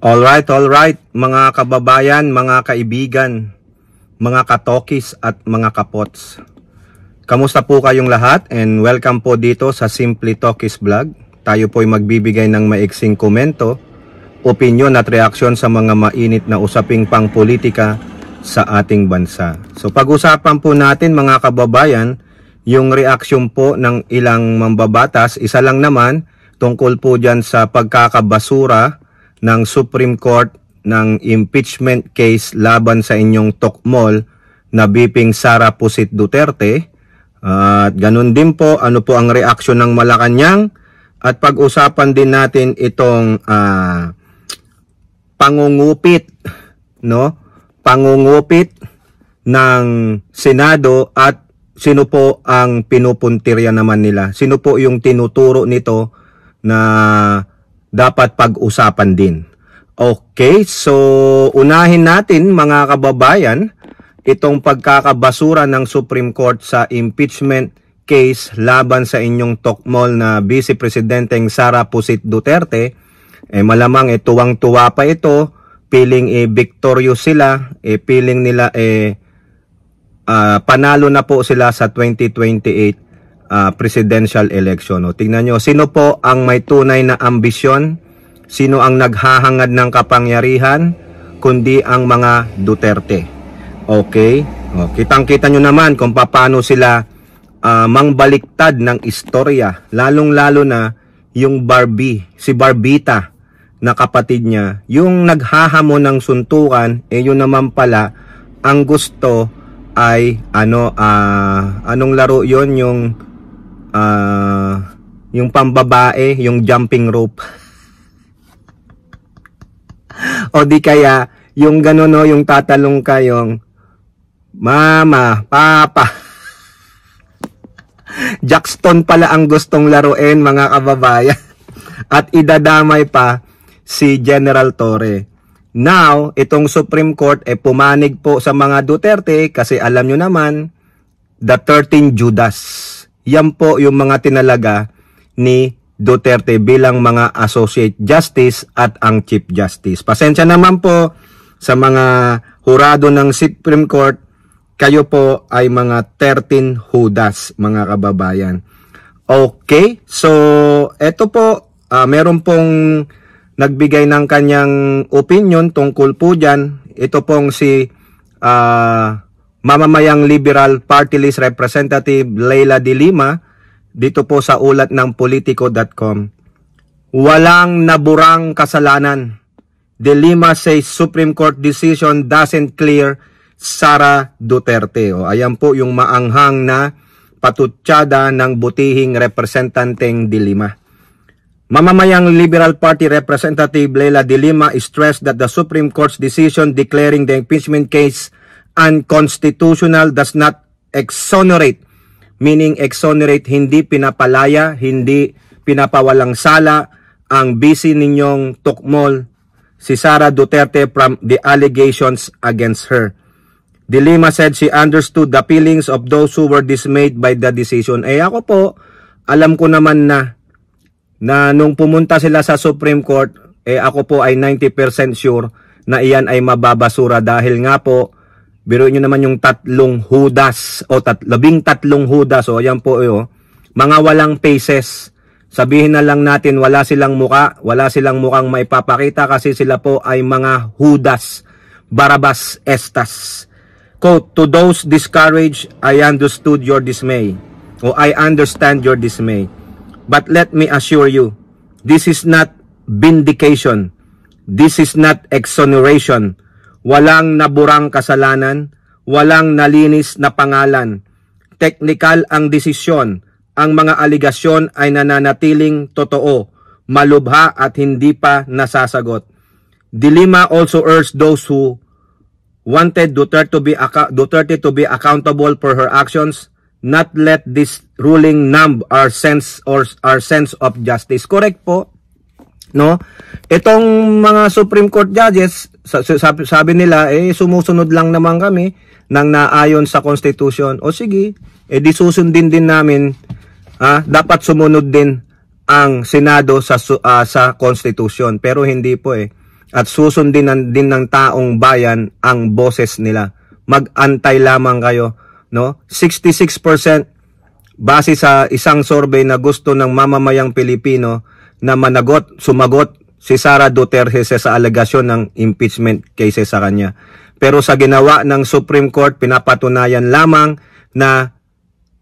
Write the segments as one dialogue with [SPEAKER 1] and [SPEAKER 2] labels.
[SPEAKER 1] Alright, mga kababayan, mga kaibigan, mga katokis at mga kapots. Kamusta po kayong lahat and welcome po dito sa Simply Tokis Vlog. Tayo po ay magbibigay ng maiksing komento, opinyon at reaksyon sa mga mainit na usaping pangpolitika sa ating bansa. So pag-usapan po natin mga kababayan, yung reaksyon po ng ilang mambabatas, isa lang naman, tungkol po dyan sa pagkakabasura ng Supreme Court ng impeachment case laban sa inyong tokmol na Biping Sara Pusit Duterte. At ganun din po, ano po ang reaksyon ng Malacanang, at pag-usapan din natin itong pangungupit, no? Pangungupit ng Senado at sino po ang pinupuntirya naman nila. Sino po yung tinuturo nito na dapat pag-usapan din. Okay, so unahin natin mga kababayan itong pagkakabasura ng Supreme Court sa impeachment case laban sa inyong tokmol na Vice Presidenteng Sara Pusit Duterte. Malamang tuwang-tuwa pa ito, feeling victorious sila, feeling nila panalo na po sila sa 2028 presidential election. O, tingnan nyo, sino po ang may tunay na ambisyon? Sino ang naghahangad ng kapangyarihan? Kundi ang mga Duterte. Okay? O, kitang-kita nyo naman kung paano sila mangbaliktad ng istorya. Lalong-lalo na yung Barbie, si Barbita na kapatid niya. Yung naghahamon ng suntukan, yun naman pala, ang gusto ay anong laro yon, yung pambabae, yung jumping rope. O di kaya yung gano'n, no, yung tatalong kayong mama, papa. Jackstone pala ang gustong laruin mga kababayan. At idadamay pa si General Torre. Now, itong Supreme Court pumanig po sa mga Duterte kasi alam nyo naman, the 13 Judas. Yan po yung mga tinalaga ni Duterte bilang mga Associate Justice at ang Chief Justice. Pasensya naman po sa mga hurado ng Supreme Court, kayo po ay mga 13 Judas mga kababayan. Okay, so eto po, meron pong nagbigay ng kanyang opinion tungkol po dyan. Ito pong si Mamamayang Liberal Party List Representative Leila de Lima, dito po sa ulat ng Politico.com. Walang naburang kasalanan. De Lima says Supreme Court decision doesn't clear Sara Duterte. O, ayan po yung maanghang na patutsada ng butihing representanteng de Lima. Mamamayang Liberal Party Representative Leila de Lima stressed that the Supreme Court's decision declaring the impeachment case unconstitutional does not exonerate, meaning exonerate, hindi pinapalaya, hindi pinapawalang sala ang busy ninyong tukmol si Sara Duterte from the allegations against her. De Lima said she understood the feelings of those who were dismayed by the decision. Ako po, alam ko naman na nung pumunta sila sa Supreme Court, ako po ay 90% sure na iyan ay mababasura dahil nga po, biruin nyo naman yung 3 Judas o 13 Judas. O yan po, mga walang faces. Sabihin na lang natin wala silang muka, wala silang mukang maipapakita kasi sila po ay mga Judas, Barabas Estas. Quote, to those discouraged, I understood your dismay. O I understand your dismay. But let me assure you, this is not vindication. This is not exoneration. Walang naburang kasalanan, walang nalinis na pangalan. Technical ang desisyon. Ang mga aligasyon ay nananatiling totoo, malubha at hindi pa nasasagot. De Lima also urged those who wanted Duterte to be accountable for her actions, not let this ruling numb our sense of justice. Correct po, no? Itong mga Supreme Court judges, sabi nila, sumusunod lang naman kami ng naayon sa Constitution. O sige, di susundin din namin, dapat sumunod din ang Senado sa Constitution. Pero hindi po at susundin din ng taong bayan ang boses nila. Mag-antay lamang kayo, no? 66% base sa isang survey na gusto ng mamamayang Pilipino na sumagot si Sara Duterte sa alegasyon ng impeachment cases sa kanya. Pero sa ginawa ng Supreme Court, pinapatunayan lamang na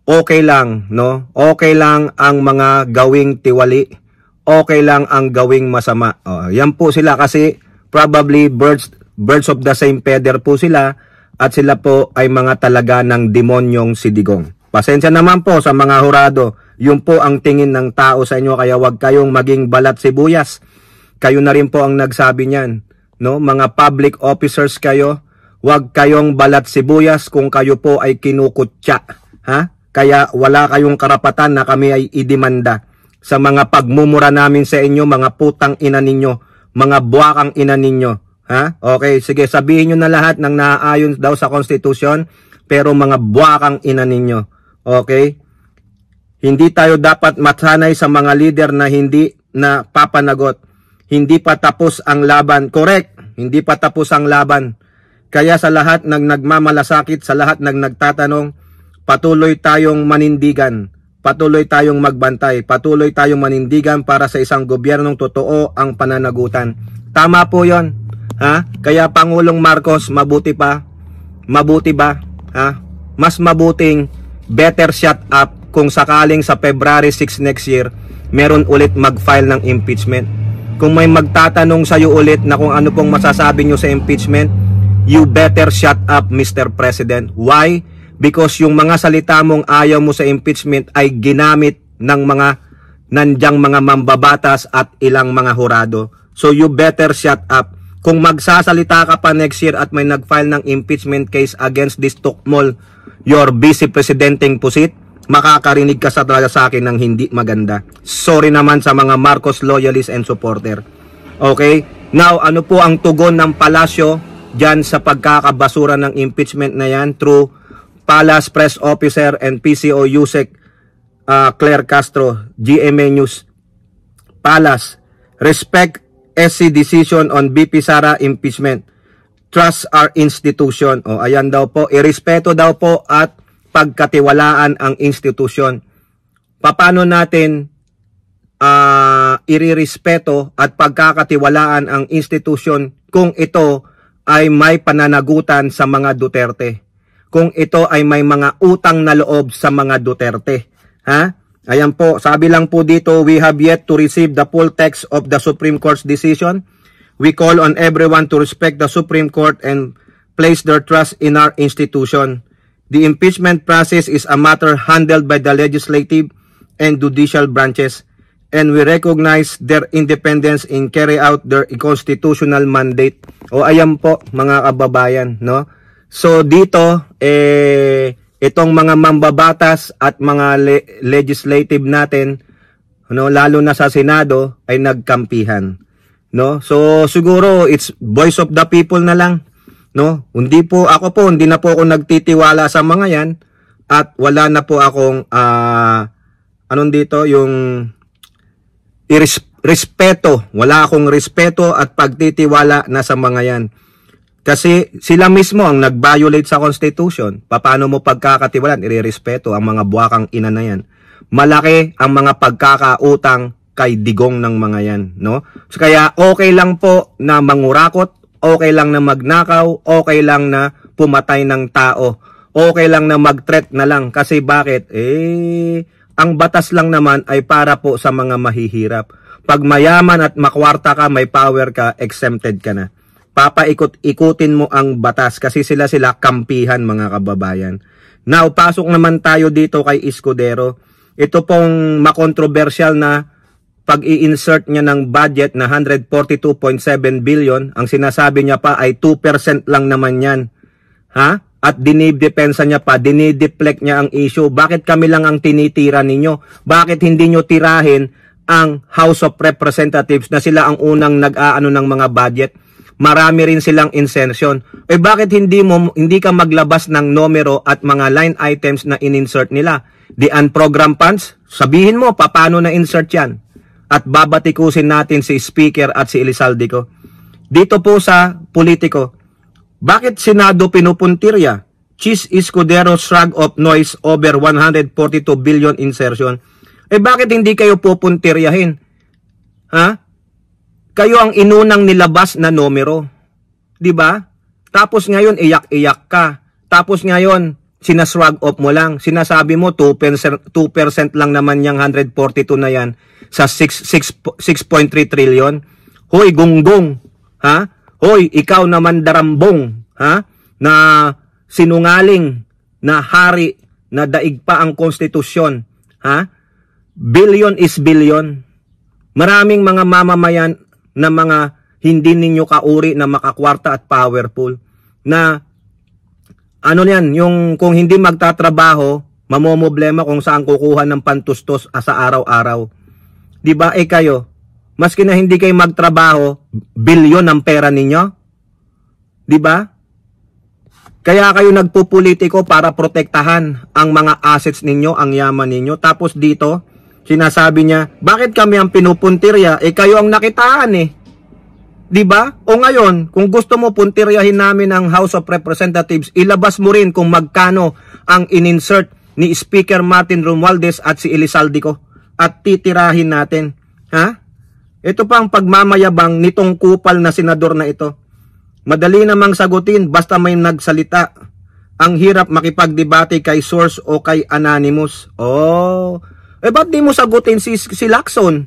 [SPEAKER 1] okay lang, no? Okay lang ang mga gawing tiwali. Okay lang ang gawing masama. Yan po sila kasi probably birds of the same feather po sila at sila po ay mga talaga ng demonyong si Digong. Pasensya naman po sa mga hurado. Yun po ang tingin ng tao sa inyo kaya wag kayong maging balat sibuyas. Kayo na rin po ang nagsabi niyan, no? Mga public officers kayo, wag kayong balat sibuyas kung kayo po ay kinukutya, ha? Kaya wala kayong karapatan na kami ay idemanda sa mga pagmumura namin sa inyo, mga putang ina ninyo, mga buwakang ina ninyo. Ha? Okay, sige, sabihin nyo na lahat ng naaayon daw sa konstitusyon, pero mga buwakang ina ninyo. Okay? Hindi tayo dapat masanay sa mga leader na hindi na papanagot. Hindi pa tapos ang laban. Correct, hindi pa tapos ang laban. Kaya sa lahat ng nagmamalasakit, sa lahat ng nagtatanong, patuloy tayong manindigan. Patuloy tayong magbantay, patuloy tayong manindigan para sa isang gobyernong totoo ang pananagutan. Tama po 'yon. Ha? Kaya Pangulong Marcos, mabuti ba? Ha? Mas mabuting better shut up kung sakaling sa February 6 next year, meron ulit mag-file ng impeachment. Kung may magtatanong sa iyo ulit na kung ano pong masasabi nyo sa impeachment, you better shut up, Mr. President. Why? Because yung mga salita mong ayaw mo sa impeachment ay ginamit ng mga nandyang mga mambabatas at ilang mga hurado. So you better shut up. Kung magsasalita ka pa next year at may nag-file ng impeachment case against this tukmol, your vice presidenting pusit, makakarinig ka talaga sa akin ng hindi maganda. Sorry naman sa mga Marcos loyalists and supporter. Okay? Now, ano po ang tugon ng palasyo dyan sa pagkakabasura ng impeachment na yan through Palace Press Officer and PCO Yusek Claire Castro, GMA News. Palace, respect SC decision on BP Sara impeachment. Trust our institution. O ayan daw po, irespeto daw po at pagkatiwalaan ang institusyon. Paano natin irirespeto at pagkakatiwalaan ang institusyon kung ito ay may pananagutan sa mga Duterte? Kung ito ay may mga utang na loob sa mga Duterte. Ha? Ayan po, sabi lang po dito, we have yet to receive the full text of the Supreme Court's decision. We call on everyone to respect the Supreme Court and place their trust in our institution. The impeachment process is a matter handled by the legislative and judicial branches, and we recognize their independence in carry out their constitutional mandate. O ayan po, mga kababayan, no? So dito, itong mga mambabatas at mga legislative natin, no, lalo na sa Senado, ay nagkampihan. No? So siguro it's voice of the people na lang. No? Hindi na po ako nagtitiwala sa mga yan at wala na po akong yung respeto. Wala akong respeto at pagtitiwala na sa mga yan. Kasi sila mismo ang nag-violate sa Constitution. Paano mo pagkakatiwalaan? Irerespeto ang mga buwakang ina na yan. Malaki ang mga pagkakautang kay Digong ng mga yan. No? So, kaya okay lang po na mangurakot, okay lang na magnakaw, okay lang na pumatay ng tao, okay lang na mag-threat na lang. Kasi bakit? Ang batas lang naman ay para po sa mga mahihirap. Pag mayaman at makwarta ka, may power ka, exempted ka na. Papaikot-ikutin mo ang batas kasi sila kampihan, mga kababayan. Now, pasok naman tayo dito kay Escudero. Ito pong makontrobersyal na pag-i-insert niya ng budget na 142.7 billion, ang sinasabi niya pa ay 2% lang naman yan. Ha? At dinidepensa niya pa, dinideflect niya ang issue. Bakit kami lang ang tinitira ninyo? Bakit hindi nyo tirahin ang House of Representatives na sila ang unang nag-aano ng mga budget? Marami rin silang insertion. Bakit hindi ka maglabas ng numero at mga line items na in-insert nila? The unprogrammed funds? Sabihin mo, paano na insert yan? At babatikusin natin si Speaker at si Elizalde ko. dito po sa Politico. Bakit Senado pinupuntirya? Chis Escudero shrug of noise over 142 billion insertion. Bakit hindi kayo pupuntiryahin? Ha? Kayo ang inunang nilabas na numero. 'Di ba? Tapos ngayon iyak-iyak ka. Tapos ngayon sinashrug off mo lang. Sinasabi mo 2% lang naman yung 142 na yan sa 6.3 trillion. Hoy gunggong, ha? Hoy ikaw naman darambong, ha? Na sinungaling, na hari, na daig pa ang konstitusyon, ha? Billion is billion. Maraming mga mamamayan na mga hindi ninyo kauri na makakwarta at powerful na ano yan, yung kung hindi magtatrabaho, mamomoblema kung saan kukuha ng pantustos sa araw-araw. 'Di ba? Kayo, maski na hindi kayo magtrabaho, bilyon ang pera ninyo. 'Di ba? Kaya kayo nagpupolitiko para protektahan ang mga assets ninyo, ang yaman ninyo. Tapos dito, sinasabi niya, bakit kami ang pinupuntirya? Kayo ang nakitaan eh. 'Di ba? O ngayon, kung gusto mo puntiryahin namin ang House of Representatives, ilabas mo rin kung magkano ang ininsert ni Speaker Martin Romualdez at si Elizalde ko at titirahin natin. Ha? Ito pa ang pagmamayabang nitong kupal na senador na ito. Madali namang sagutin basta may nagsalita. Ang hirap makipagdebate kay source o kay anonymous. Oh, ba't di mo sagutin si Lacson?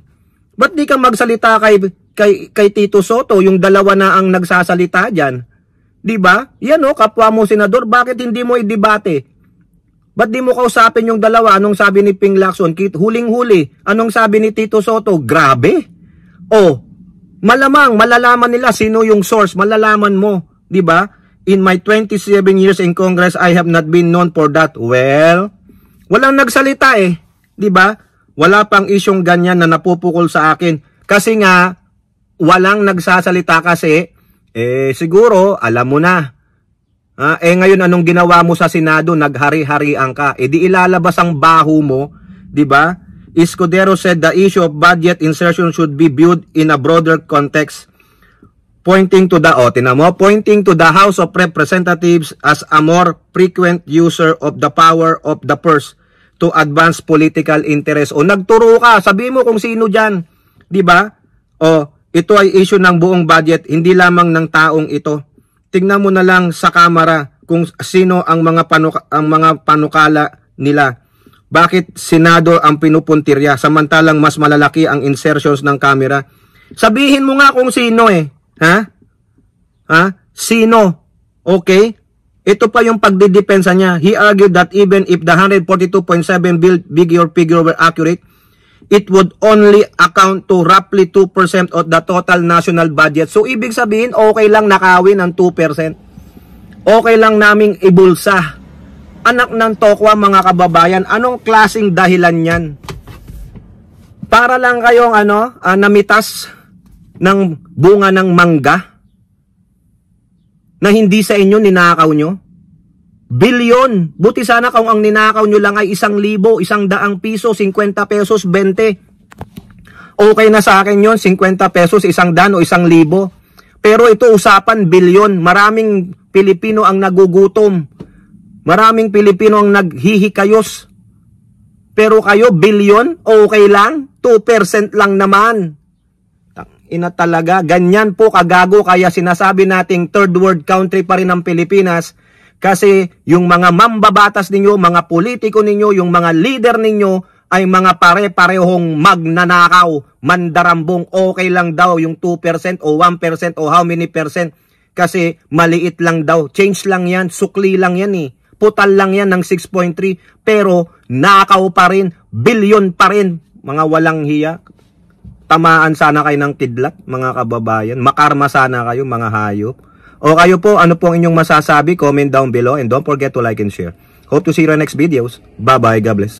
[SPEAKER 1] Ba't di ka magsalita kay Tito Soto, yung dalawa na ang nagsasalita diyan? 'Di ba? Yan kapwa mo senador, bakit hindi mo i-debate? Ba't di mo kausapin yung dalawa? Anong sabi ni Ping Lacson? Huling-huli, anong sabi ni Tito Soto? Grabe. Malamang malalaman nila sino yung source, malalaman mo, 'di ba? In my 27 years in Congress, I have not been known for that. Well, walang nagsalita 'di ba? Wala pang isyong ganyan na napupukol sa akin. Kasi nga, walang nagsasalita kasi, siguro, alam mo na. Ngayon, anong ginawa mo sa Senado? Naghari-harian ka. Di ilalabas ang baho mo, di ba? Escudero said the issue of budget insertion should be viewed in a broader context. Pointing to the House of Representatives as a more frequent user of the power of the purse to advance political interest. Nagturo ka, sabi mo kung sino diyan, 'di ba? Ito ay issue ng buong budget, hindi lamang ng taong ito. Tingnan mo na lang sa kamera kung sino ang mga panukala nila. Bakit Senado ang pinupuntirya samantalang mas malalaki ang insertions ng camera? Sabihin mo nga kung sino Sino? Okay? Ito pa yung pagdidepensa niya. He argued that even if the 142.7 figure were accurate, it would only account to roughly 2% of the total national budget. So, ibig sabihin, okay lang nakawin ang 2%. Okay lang naming ibulsa. Anak ng tokwa, mga kababayan, anong klaseng dahilan yan? Para lang kayong namitas ng bunga ng mangga na hindi sa inyo ninakaw nyo? Bilyon. Buti sana kung ang ninakaw nyo lang ay 1,000, 100 piso, 50 pesos, 20. Okay na sa akin yon, 50 pesos, 100 o 1,000. Pero ito usapan bilyon. Maraming Pilipino ang nagugutom. Maraming Pilipino ang naghihikayos. Pero kayo, bilyon? Okay lang? 2% lang naman. Ina talaga, ganyan po kagago, kaya sinasabi nating third world country pa rin ang Pilipinas kasi yung mga mambabatas ninyo, mga politiko ninyo, yung mga leader ninyo ay mga pare-parehong magnanakaw, mandarambong. Okay lang daw yung 2% o 1% o how many percent kasi maliit lang daw, change lang yan, sukli lang yan putal lang yan ng 6.3 pero nakaw pa rin, bilyon pa rin, mga walang hiya. Tamaan sana kayo ng kidlat, mga kababayan. Makarma sana kayo, mga hayop. O kayo po, ano po ang inyong masasabi? Comment down below and don't forget to like and share. Hope to see you in our next videos. Bye-bye. God bless.